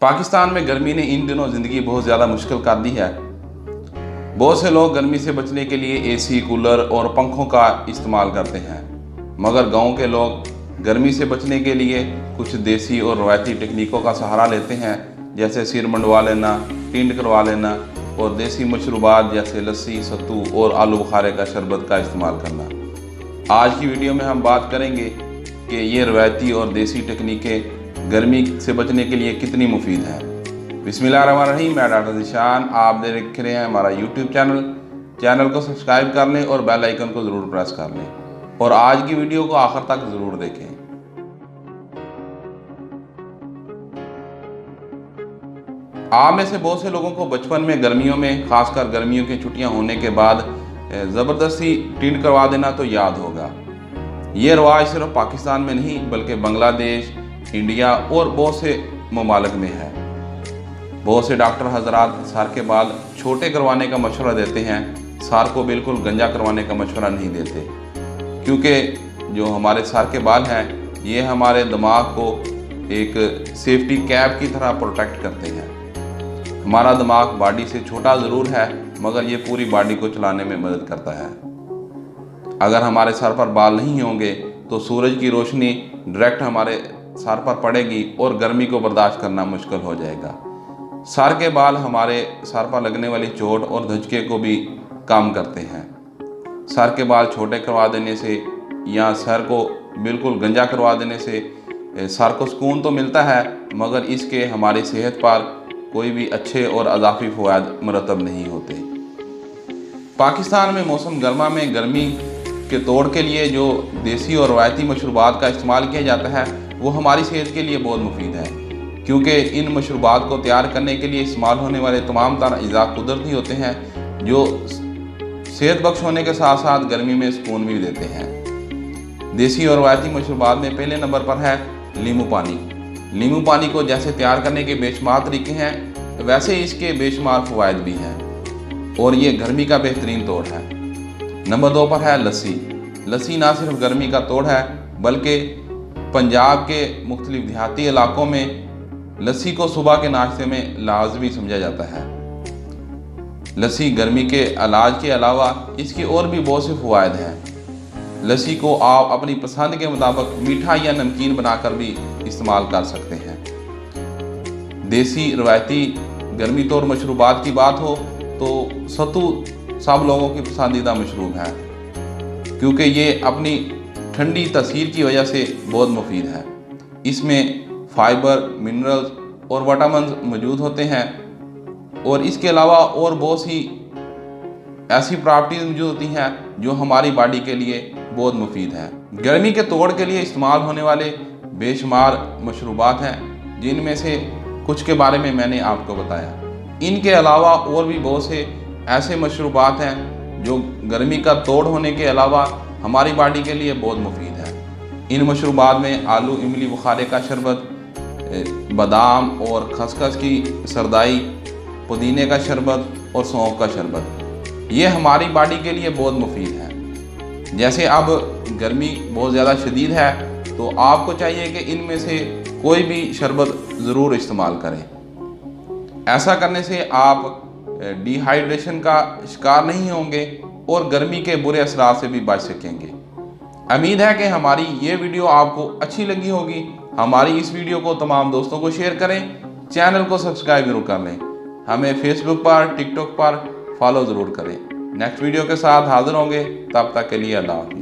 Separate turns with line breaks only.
पाकिस्तान में गर्मी ने इन दिनों ज़िंदगी बहुत ज़्यादा मुश्किल कर दी है। बहुत से लोग गर्मी से बचने के लिए एसी, कूलर और पंखों का इस्तेमाल करते हैं, मगर गांव के लोग गर्मी से बचने के लिए कुछ देसी और रवायती तकनीकों का सहारा लेते हैं, जैसे सिर मंडवा लेना, टिंड करवा लेना और देसी मशरूबात जैसे लस्सी, सत्तू और आलू बुखारे का शरबत का इस्तेमाल करना। आज की वीडियो में हम बात करेंगे कि ये रवायती और देसी तकनीकें गर्मी से बचने के लिए कितनी मुफीद हैं। बिस्मिल्लाहिर्रहमानिर्रहीम, मैं डॉक्टर ज़ीशान, आप देख रहे हैं हमारा यूट्यूब चैनल को सब्सक्राइब कर लें और बेल आइकन को ज़रूर प्रेस कर लें और आज की वीडियो को आखिर तक ज़रूर देखें। आप में से बहुत से लोगों को बचपन में गर्मियों में, खासकर गर्मियों की छुट्टियां होने के बाद ज़बरदस्ती टिंड करवा देना तो याद होगा। ये रवाज सिर्फ पाकिस्तान में नहीं बल्कि बांग्लादेश, इंडिया और बहुत से ममालिक में है। बहुत से डॉक्टर हजरात सर के बाल छोटे करवाने का मशवरा देते हैं, सर को बिल्कुल गंजा करवाने का मशवरा नहीं देते, क्योंकि जो हमारे सर के बाल हैं ये हमारे दिमाग को एक सेफ्टी कैप की तरह प्रोटेक्ट करते हैं। हमारा दिमाग बॉडी से छोटा ज़रूर है मगर ये पूरी बॉडी को चलाने में मदद करता है। अगर हमारे सर पर बाल नहीं होंगे तो सूरज की रोशनी डायरेक्ट हमारे सर पर पड़ेगी और गर्मी को बर्दाश्त करना मुश्किल हो जाएगा। सर के बाल हमारे सर पर लगने वाली चोट और धुचके को भी कम करते हैं। सर के बाल छोटे करवा देने से या सर को बिल्कुल गंजा करवा देने से सर को सुकून तो मिलता है मगर इसके हमारी सेहत पर कोई भी अच्छे और अज़ाफ़ी फ़वाइद मरतब नहीं होते। पाकिस्तान में मौसम गर्मा में गर्मी के तोड़ के लिए जो देसी और रवायती मशरूबात का इस्तेमाल किया जाता है वो हमारी सेहत के लिए बहुत मुफीद है, क्योंकि इन मशरूबात को तैयार करने के लिए इस्तेमाल होने वाले तमाम तरह अज़ा कुदरती होते हैं जो सेहत बख्श होने के साथ साथ गर्मी में सुकून भी देते हैं। देसी और रवायती मशरूबात में पहले नंबर पर है नींबू पानी। नींबू पानी को जैसे तैयार करने के बेशुमार तरीके हैं वैसे इसके बेशुमार फ़वाइद भी हैं और ये गर्मी का बेहतरीन तोड़ है। नंबर 2 पर है लस्सी। लस्सी ना सिर्फ गर्मी का तोड़ है बल्कि पंजाब के मुख्तलिफ देहाती इलाकों में लस्सी को सुबह के नाश्ते में लाजमी समझा जाता है। लस्सी गर्मी के इलाज के अलावा इसके और भी बहुत से फ़वाइद हैं। लस्सी को आप अपनी पसंद के मुताबिक मीठा या नमकीन बनाकर भी इस्तेमाल कर सकते हैं। देसी रवायती गर्मी तोड़ मशरूबात की बात हो तो सत्तू सब लोगों की पसंदीदा मशरूब है, क्योंकि ये अपनी ठंडी तासीर की वजह से बहुत मुफीद है। इसमें फाइबर, मिनरल्स और विटामिन मौजूद होते हैं और इसके अलावा और बहुत सी ऐसी प्रॉपर्टीज़ मौजूद होती हैं जो हमारी बॉडी के लिए बहुत मुफीद है। गर्मी के तोड़ के लिए इस्तेमाल होने वाले बेशुमार मशरूबात हैं जिनमें से कुछ के बारे में मैंने आपको बताया। इनके अलावा और भी बहुत से ऐसे मशरूबात हैं जो गर्मी का तोड़ होने के अलावा हमारी बॉडी के लिए बहुत मुफीद है। इन मशरूबात में आलू इमली बुखारे का शरबत, बादाम और खसखस की सरदाई, पुदीने का शरबत और सौंफ का शरबत, ये हमारी बॉडी के लिए बहुत मुफीद है। जैसे अब गर्मी बहुत ज़्यादा शदीद है तो आपको चाहिए कि इनमें से कोई भी शरबत ज़रूर इस्तेमाल करें। ऐसा करने से आप डिहाइड्रेशन का शिकार नहीं होंगे और गर्मी के बुरे असरात से भी बच सकेंगे। उम्मीद है कि हमारी ये वीडियो आपको अच्छी लगी होगी। हमारी इस वीडियो को तमाम दोस्तों को शेयर करें, चैनल को सब्सक्राइब जरूर कर लें, हमें फेसबुक पर, टिकटॉक पर फॉलो ज़रूर करें। नेक्स्ट वीडियो के साथ हाजिर होंगे, तब तक के लिए अल्लाह हाफ़िज़।